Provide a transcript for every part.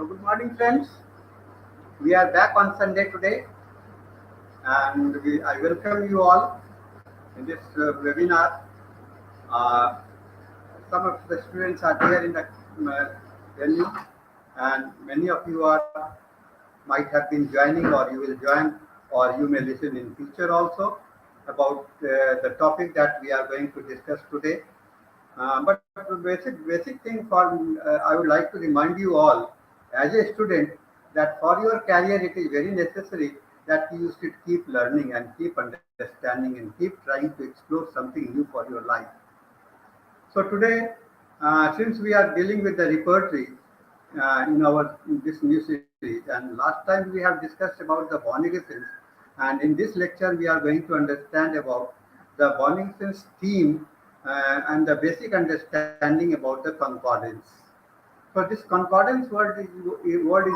Good morning, friends. We are back on Sunday today, and I welcome you all in this webinar. Uh, some of the students are here in the venue, and many of you are might have been joining, or you will join, or you may listen in future also about the topic that we are going to discuss today. But the basic thing for I would like to remind you all as a student that for your career it is very necessary that you should keep learning and keep understanding and keep trying to explore something new for your life. So today, since we are dealing with the repertory in this new series, and last time we have discussed about the Bonnigson's, and in this lecture we are going to understand about the Bonnigson's theme and the basic understanding about the concordance. So this concordance word is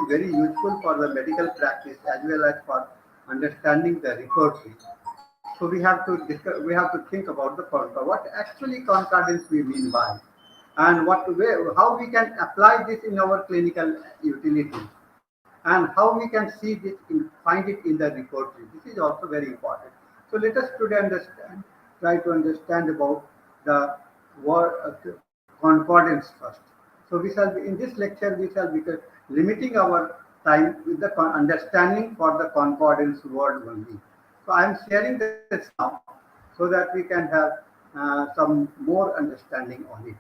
very useful for the medical practice as well as for understanding the repertory. So we have to think about the what actually concordance we mean by, and how we can apply this in our clinical utility, and how we can find it in the repertory. This is also very important. So let us today try to understand about the word concordance first. So we shall be, in this lecture we shall be limiting our time with the understanding for the concordance word only. So I am sharing this now so that we can have some more understanding on it.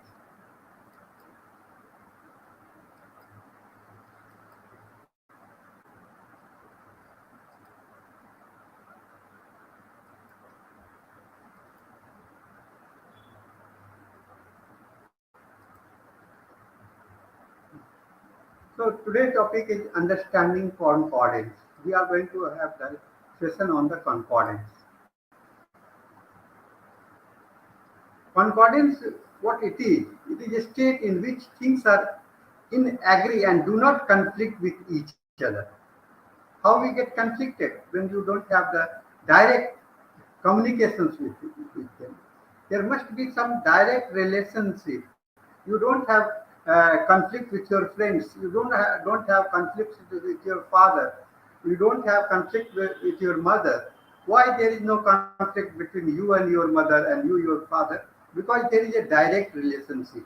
So today's topic is understanding concordance. We are going to have the session on the concordance. Concordance, what it is a state in which things are in agree and do not conflict with each other. How we get conflicted? When you don't have the direct communications with them. There must be some direct relationship. You don't have conflict with your friends. You don't have conflicts with your father. You don't have conflict with your mother. Why there is no conflict between you and your mother and your father? Because there is a direct relationship.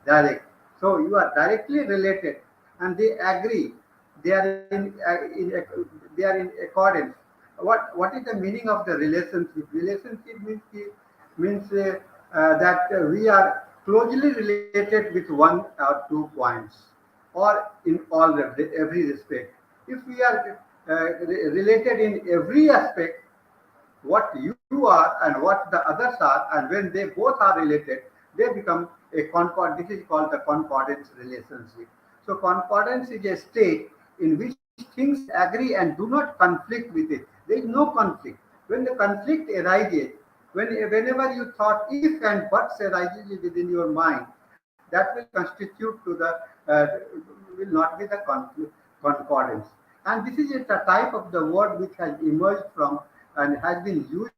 Direct. So you are directly related, and they agree. They are they are in accordance. What is the meaning of the relationship? Relationship means that we are closely related with one or 2 points, or in every respect. If we are related in every aspect, what you are and what the others are, and when they both are related, they become a concord. This is called the concordance relationship. So concordance is a state in which things agree and do not conflict with it. There is no conflict. When the conflict arises, whenever you thought if and buts arises within your mind, that will constitute to the will not be the concordance. And this is a type of the word which has emerged from and has been used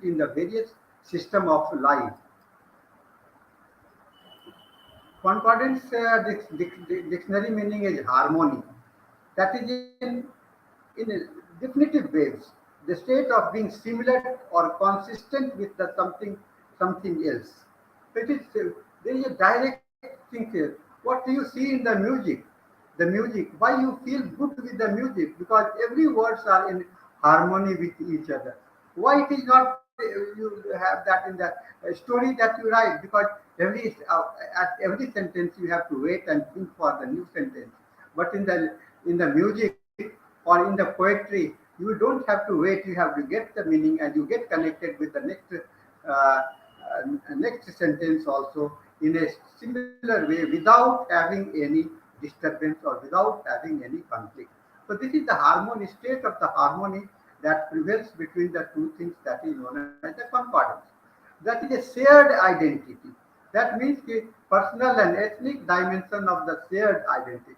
in the various system of life. Concordance dictionary meaning is harmony. That is in definitive ways the state of being similar or consistent with the something else. It is there is a direct thing here. What do you see in the music? The music. Why you feel good with the music? Because every words are in harmony with each other. Why it is not you have that in the story that you write? Because at every sentence you have to wait and think for the new sentence. But in the music or in the poetry, you don't have to wait. You have to get the meaning, and you get connected with the next sentence also in a similar way without having any disturbance or without having any conflict. So this is the harmony state of the harmony that prevails between the two things, that is known as the concordance. That is a shared identity. That means the personal and ethnic dimension of the shared identity.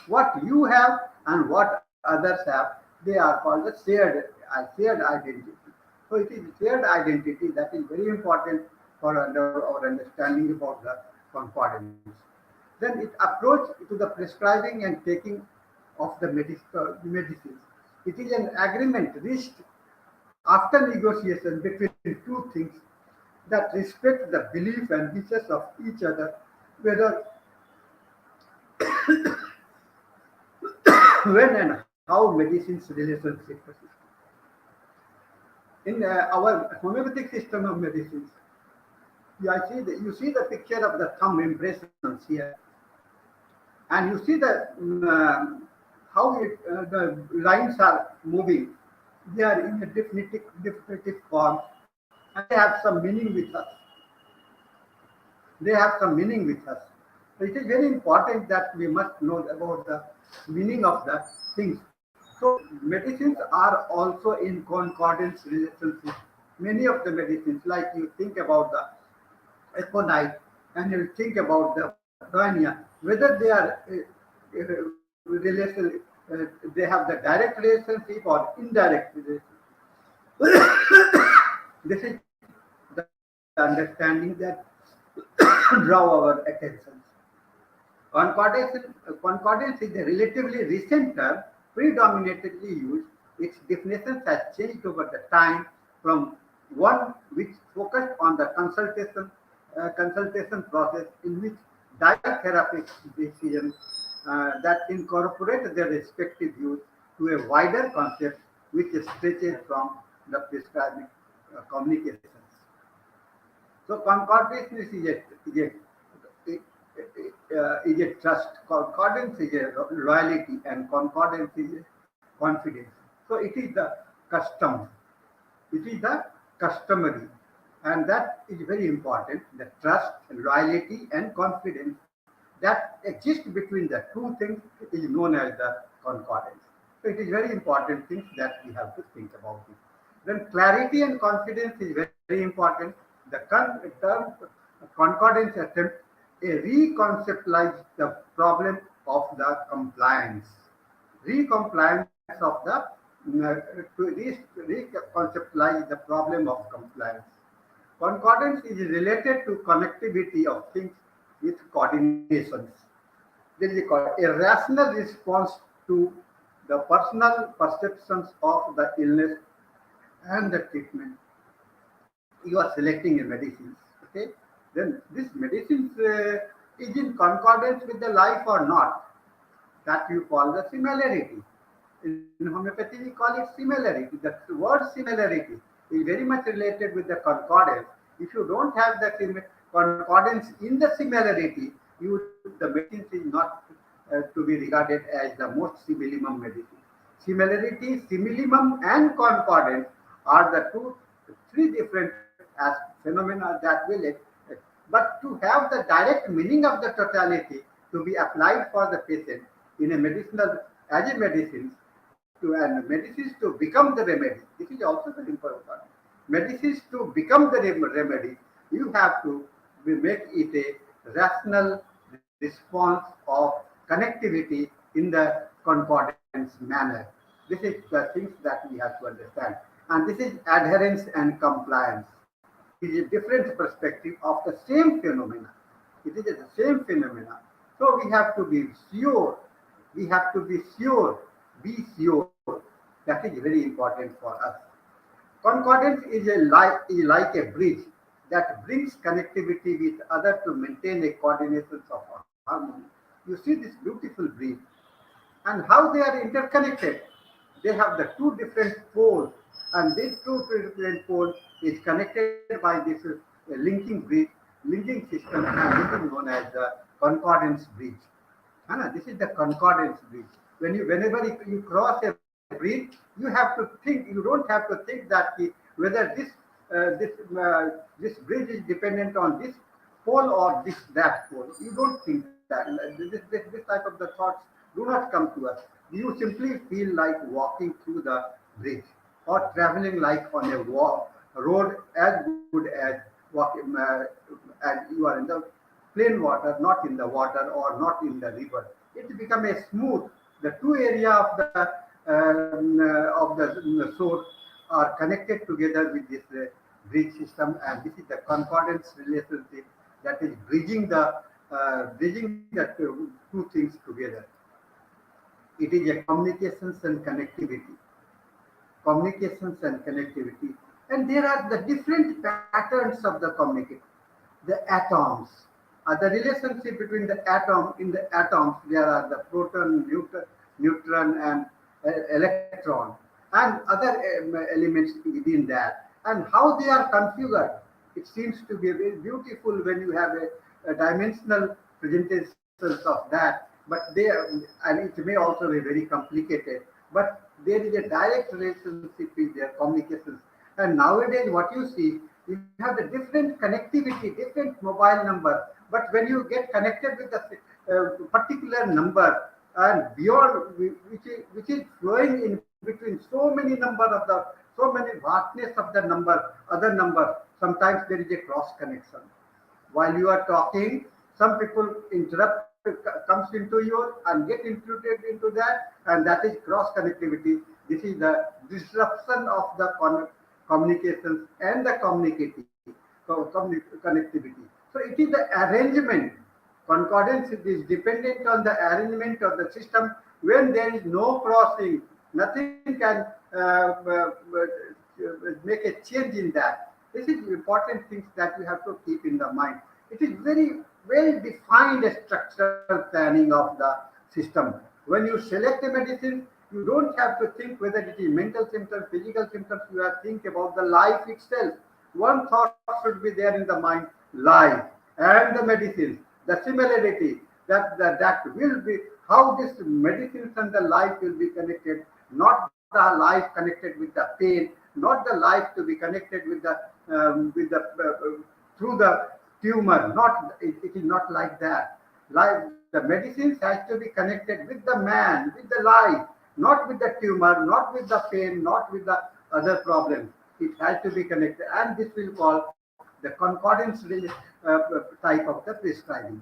What you have and what others have, they are called the shared identity. So it is shared identity that is very important for our understanding about the concordance. Then it approach to the prescribing and taking of the medicines. It is an agreement reached after negotiation between two things that respect the belief and wishes of each other, whether when and how medicine's relationship persists. In our homeopathic system of medicines, you see the picture of the thumb impressions here, and you see the the lines are moving. They are in a definitive form, and they have some meaning with us. They have some meaning with us. So it is very important that we must know about the meaning of the things. So medicines are also in concordance relationship. Many of the medicines, like you think about the econite and you think about the brania, whether they are relation, they have the direct relationship or indirect relationship. This is the understanding that draw our attention. Concordance is a relatively recent term, predominantly used. Its definition has changed over the time from one which focused on the consultation process in which dietherapeutic decisions that incorporate their respective views to a wider concept which stretches from the prescribing communications. So concordance is a trust, concordance is a loyalty, and concordance is a confidence. So it is the custom, it is the customary, and that is very important. The trust, loyalty, and confidence that exist between the two things is known as the concordance. So it is very important things that we have to think about it. Then clarity and confidence is very important. The term concordance attempt a reconceptualize the problem of the compliance, recompliance of the reconceptualize the problem of compliance. Concordance is related to connectivity of things with coordinations. There is a rational response to the personal perceptions of the illness and the treatment. You are selecting a medicine, okay? Then this medicine is in concordance with the life or not. That you call the similarity. In homeopathy, we call it similarity. The word similarity is very much related with the concordance. If you don't have the concordance in the similarity, the medicine is not to be regarded as the most similimum medicine. Similarity, similimum, and concordance are the three different as phenomena that will. But to have the direct meaning of the totality to be applied for the patient in a medicinal as a medicine and medicines to become the remedy. This is also very important. Medicines to become the remedy, you have to make it a rational response of connectivity in the concordance manner. This is the things that we have to understand. And this is adherence and compliance. It is a different perspective of the same phenomena. It is the same phenomena. So we have to be sure. We have to be sure. Be sure. That is very important for us. Concordance is like a bridge that brings connectivity with others to maintain a coordination of harmony. You see this beautiful bridge and how they are interconnected. They have the two different poles, and these two different poles is connected by this linking bridge, linking system, and this is known as the concordance bridge. This is the concordance bridge. Whenever you cross a bridge, you have to think. You don't have to think that whether this bridge is dependent on this pole or that pole. You don't think that. This type of the thoughts do not come to us. You simply feel like walking through the bridge or traveling like on a road as good as walking as you are in the plain water, not in the water or not in the river. It becomes a smooth. The two area of the source are connected together with this bridge system, and this is the concordance relationship that is bridging the two things together. It is a communications and connectivity. Communications and connectivity. And there are the different patterns of the communication. The atoms. The relationship between the atom, in the atoms, there are the proton, neutron, and electron, and other elements within that, and how they are configured. It seems to be very beautiful when you have a dimensional presentations of that, but they are, and it may also be very complicated, but there is a direct relationship with their communications. And nowadays, what you see, you have the different connectivity, different mobile number. But when you get connected with the particular number and beyond, which is flowing in between so many number of the, so many vastness of the number, other number, sometimes there is a cross connection. While you are talking, some people interrupt, comes into you and get included into that, and that is cross connectivity. This is the disruption of the communications and the connectivity. So it is the arrangement. Concordance is dependent on the arrangement of the system. When there is no crossing, nothing can make a change in that. This is important things that we have to keep in the mind. It is very well defined structural planning of the system. When you select a medicine, you don't have to think whether it is mental symptoms, physical symptoms. You have to think about the life itself. One thought should be there in the mind: life and the medicines, the similarity that will be how this medicines and the life will be connected. Not the life connected with the pain, not the life to be connected with the through the tumor. Not it is not like that. Life, the medicines has to be connected with the man, with the life, not with the tumor, not with the pain, not with the other problems. It has to be connected, and this will call the concordance type of the prescribing.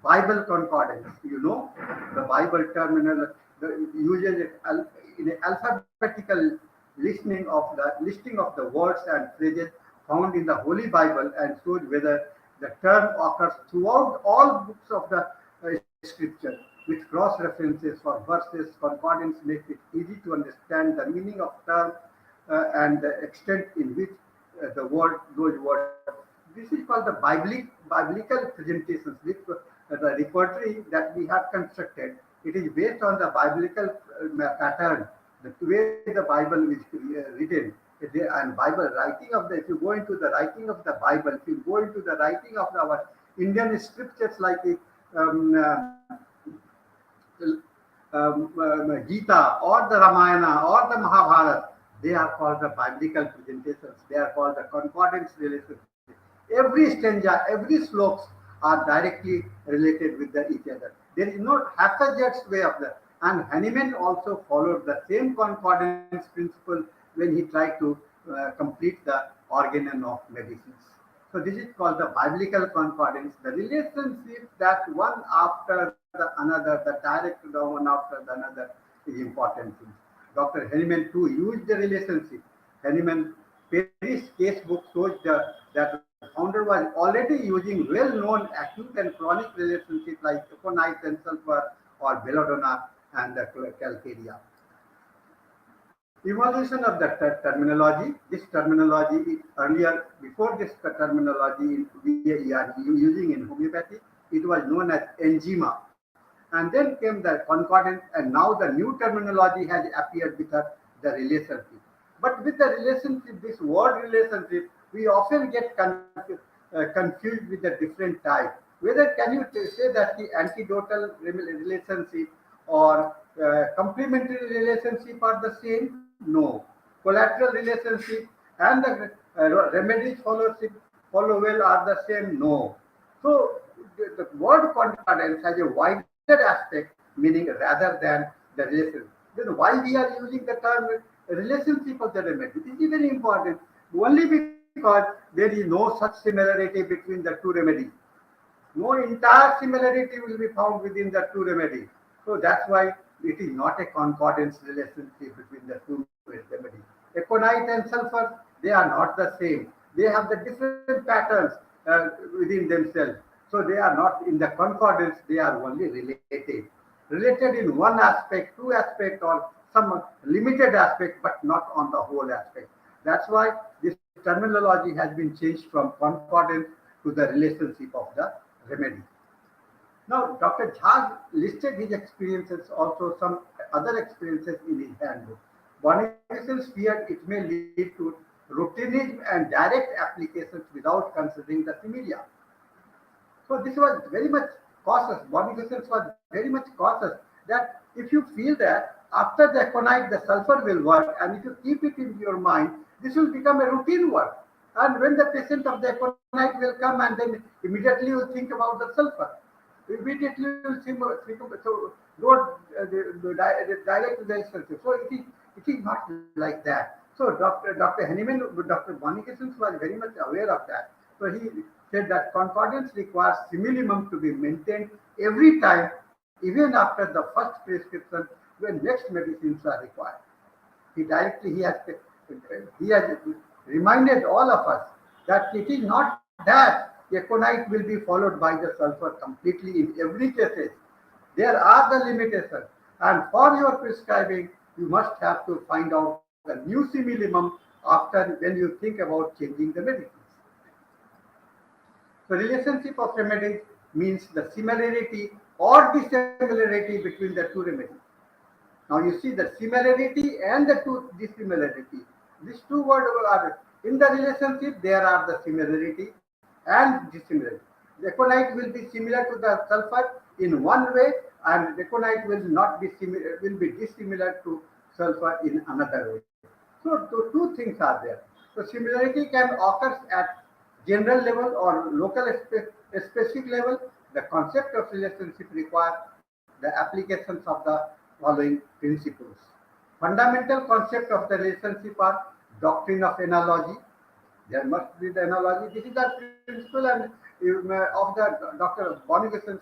Bible concordance, the Bible terminal uses in an alphabetical listing of the words and phrases found in the Holy Bible, and shows whether the term occurs throughout all books of the scripture, with cross references for verses. Concordance makes it easy to understand the meaning of term and the extent in which those words. This is called the biblical presentations. The repertory that we have constructed, it is based on the biblical pattern, the way the Bible is written. And Bible writing of the, if you go into the writing of the Bible, if you go into the writing of our Indian scriptures like Gita or the Ramayana or the Mahabharata, they are called the biblical presentations. They are called the concordance relationship. Every stanza, every slopes are directly related with each other. There is no haphazard way of that. And Hahnemann also followed the same concordance principle when he tried to complete the organon of medicines. So this is called the biblical concordance, the relationship that one after the another, the direct the one after the another is important thing. Dr. Hahnemann too used the relationship. Hahnemann Paris case book shows that the founder was already using well-known acute and chronic relationships like aconite and sulfur or belladonna and the calcarea. Evolution of the terminology. This terminology earlier, before this terminology we are using in homeopathy, it was known as enzyma. And then came the concordance, and now the new terminology has appeared with the relationship. But with the relationship, this word relationship, we often get confused with the different type. Whether can you say that the antidotal relationship or complementary relationship are the same? No. Collateral relationship and the remedies follow well are the same? No. So the word concordance has a wider aspect, meaning rather than the relationship. Then why we are using the term relationship of the remedy? This is very important. Only because there is no such similarity between the two remedies. No entire similarity will be found within the two remedies. So that's why it is not a concordance relationship between the two remedies. Aconite and sulfur, they are not the same. They have the different patterns within themselves. So they are not in the concordance, they are only related. related in one aspect, two aspect, or some limited aspect, but not on the whole aspect. That's why this terminology has been changed from concordance to the relationship of the remedy. Now, Dr. Jha listed his experiences, also some other experiences in his handbook. Bonifacius feared it may lead to routinism and direct applications without considering the similia. So this was very much cautious. Bonifacius was very much cautious that if you feel that after the aconite the sulfur will work, and if you keep it in your mind, this will become a routine work. And when the patient of the aconite will come, and then immediately you think about the sulfur. Immediately you think about, so don't direct relationship. So it is not like that. So Dr. Henneman, Dr. Bonifacius was very much aware of that. So he said that concordance requires simillimum to be maintained every time, even after the first prescription, when next medicines are required. He has reminded all of us that it is not that aconite will be followed by the sulfur completely in every case. There are the limitations, and for your prescribing, you must have to find out the new simillimum after when you think about changing the medicines. So relationship of remedies means the similarity or dissimilarity between the two remedies. Now you see the similarity and the dissimilarity. These two words are in the relationship. There are the similarity and dissimilarity. The aconite will be similar to the sulfur in one way, and the aconite will not be similar. Will be dissimilar to sulfur in another way. So two things are there. So similarity can occur at general level or local specific level. The concept of relationship requires the applications of the following principles. Fundamental concept of the relationship are doctrine of analogy. There must be the analogy. This is the principle and of the Dr. Bonifacius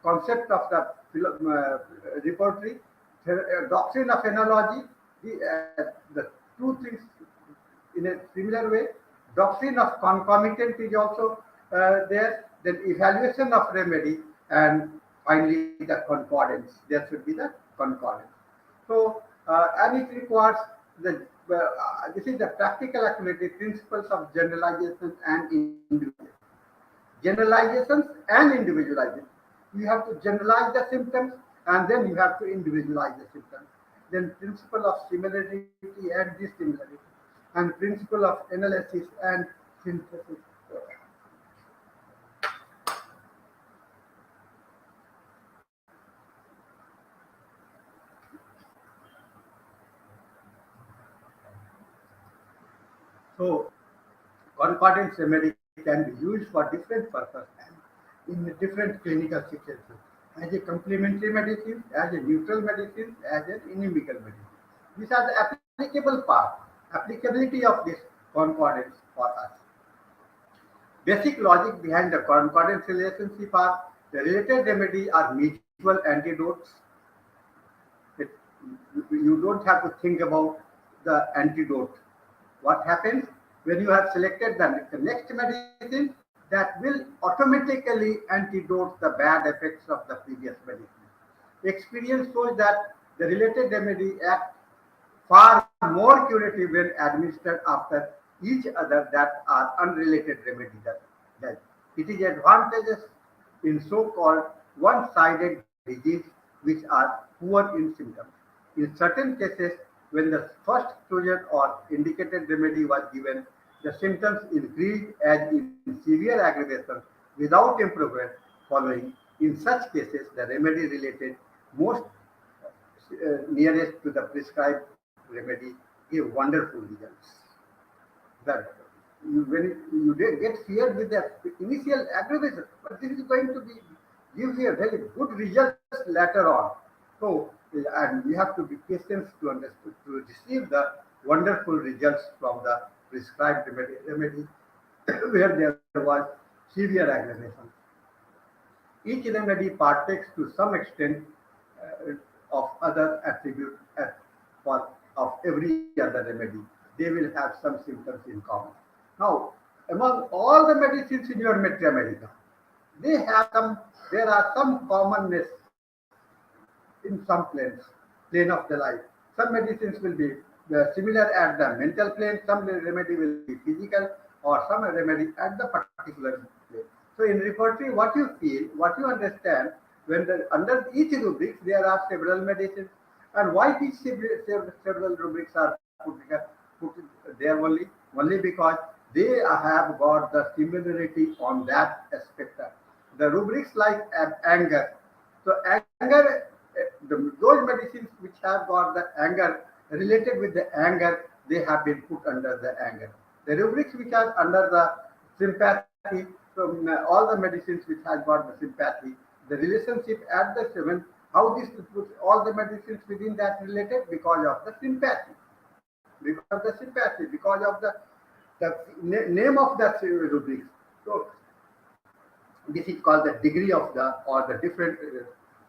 concept of the repertory. Doctrine of analogy. The two things in a similar way. Doctrine of concomitant is also there. Then evaluation of remedy, and finally the concordance. There should be the concordance. So and it requires the this is the practical activity principles of generalization and individualization. Generalizations and individualization. You have to generalize the symptoms, and then you have to individualize the symptoms. Then principle of similarity and dissimilarity, and principle of analysis and synthesis. So concordance remedy can be used for different purposes and in different clinical situations, as a complementary medicine, as a neutral medicine, as an inimical medicine. These are the applicable part, applicability of this concordance for us. Basic logic behind the concordance relationship are the related remedy are mutual antidotes. You don't have to think about the antidote. What happens when you have selected the next medicine, that will automatically antidote the bad effects of the previous medicine. Experience shows that the related remedy act far more curative when administered after each other that are unrelated remedies. That it is advantageous in so-called one-sided disease which are poor in symptoms. In certain cases, when the first chosen or indicated remedy was given, the symptoms increased as in severe aggravation without improvement following. In such cases, the remedy related most nearest to the prescribed remedy give wonderful results. That when you get feared with the initial aggravation, but this is going to be give you a very good results later on. So, and we have to be patient to understand to receive the wonderful results from the prescribed remedy where there was severe aggravation. Each remedy partakes to some extent of other attribute of every other remedy. They will have some symptoms in common. Now, among all the medicines in your Metra Medica, they have some. There are some commonness in some plane of the life. Some medicines will be similar at the mental plane, some remedy will be physical, or some remedy at the particular plane. So in repertory, what you feel, what you understand, when under each rubrics there are several medicines, and why these several rubrics are put there only because they have got the similarity on that aspect. The rubrics like anger. So anger, those medicines which have got the anger related with the anger, they have been put under the anger. The rubrics which are under the sympathy, from all the medicines which has got the sympathy, the relationship at the seven, how this puts all the medicines within that related because of the sympathy, because of the name of that rubrics. So this is called the degree of the or the different.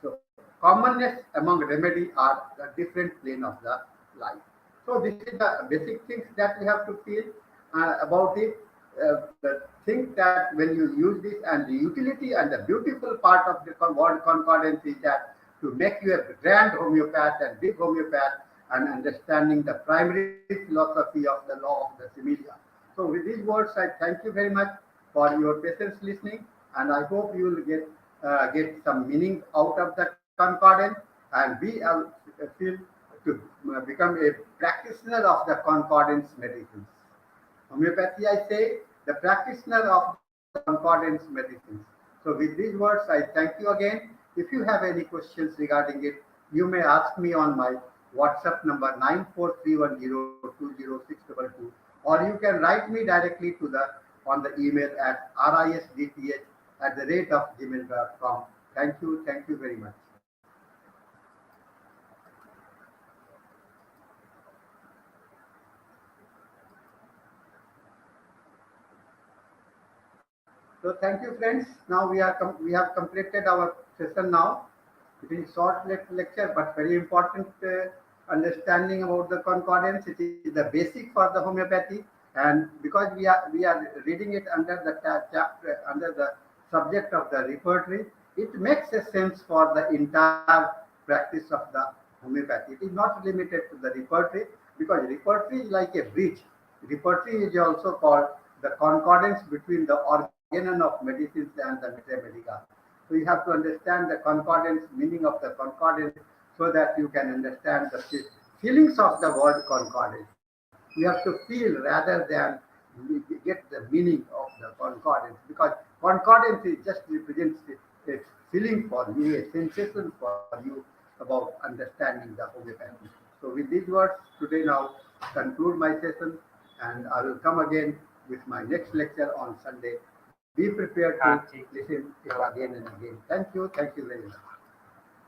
So commonness among remedy are the different plane of the life. So this is the basic things that we have to feel about it. The thing that when you use this, and the utility and the beautiful part of the word concordance is that to make you a grand homeopath and big homeopath and understanding the primary philosophy of the law of the similia. So with these words, I thank you very much for your patience listening, and I hope you will get some meaning out of the concordance, and we feel to become a practitioner of the concordance medicines. Homeopathy, I say, the practitioner of the concordance medicines. So with these words, I thank you again. If you have any questions regarding it, you may ask me on my WhatsApp number 9431020622, or you can write me directly to the on the email at risdth@gmail.com. Thank you very much. So thank you, friends. Now we have completed our session now. It is short lecture, but very important understanding about the concordance. It is the basic for the homeopathy, and because we are reading it under the chapter under the subject of the repertory, it makes a sense for the entire practice of the homeopathy. It is not limited to the repertory, because repertory is like a bridge. Repertory is also called the concordance between the organon of medicines and the mathematical. So you have to understand the concordance, meaning of the concordance, so that you can understand the feelings of the word concordance. You have to feel rather than get the meaning of the concordance, because concordance is just represents a feeling for you, a sensation for you about understanding the homeopathy. So with these words, today now conclude my session, and I will come again with my next lecture on Sunday. Be prepared to listen again and again. Thank you very much.